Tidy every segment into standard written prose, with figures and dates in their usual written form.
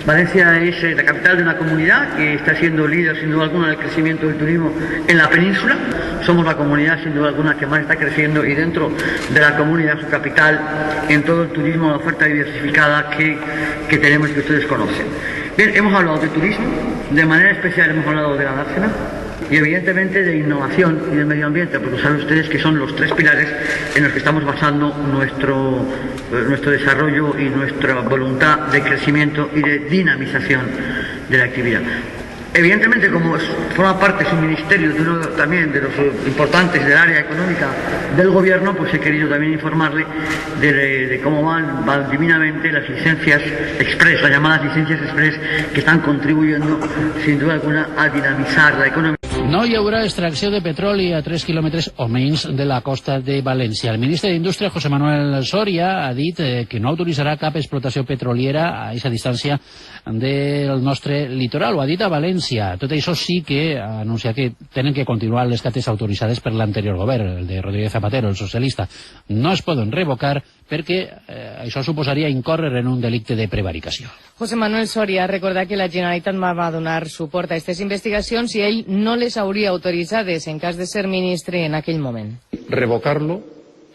Valencia es la capital de una comunidad que está siendo líder sin duda alguna del crecimiento del turismo en la península. Somos la comunidad sin duda alguna que más está creciendo y dentro de la comunidad, su capital, en todo el turismo, la oferta diversificada que tenemos y que ustedes conocen. Bien, hemos hablado de turismo, de manera especial hemos hablado de la dársena y evidentemente de innovación y del medio ambiente, porque saben ustedes que son los tres pilares en los que estamos basando nuestro desarrollo y nuestra voluntad de crecimiento y de dinamización de la actividad. Evidentemente, como forma parte su ministerio de uno también de los importantes del área económica del gobierno, pues he querido también informarle de cómo van divinamente las licencias express, las llamadas licencias express, que están contribuyendo sin duda alguna a dinamizar la economía. No hi haurà extracció de petroli a 3 quilòmetres o menys de la costa de València. El ministre d'Indústria, José Manuel Soria, ha dit que no autoritzarà cap explotació petroliera a aquesta distància del nostre litoral. Ho ha dit a València. Tot això sí que ha anunciat que tenen que continuar les cates autoritzades per l'anterior govern, el de Rodríguez Zapatero, el socialista. No es poden revocar perquè això suposaria incórrer en un delicte de prevaricació. José Manuel Soria ha recordat que la Generalitat va donar suport a aquestes investigacions i ell no les hauria autoritzades en cas de ser ministre en aquell moment. Revocarlo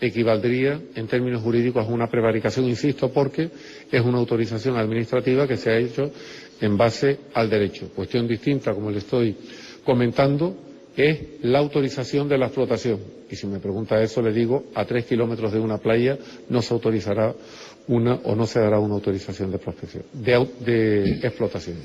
equivaldría en términos jurídicos a una prevaricación, insisto, porque es una autorización administrativa que se ha hecho en base al derecho. Cuestión distinta, como le estoy comentando, es la autorización de la explotación. Y si me pregunta eso, le digo, a 3 kilómetros de una playa no se autorizará o no se dará una autorización de prospección, de explotación.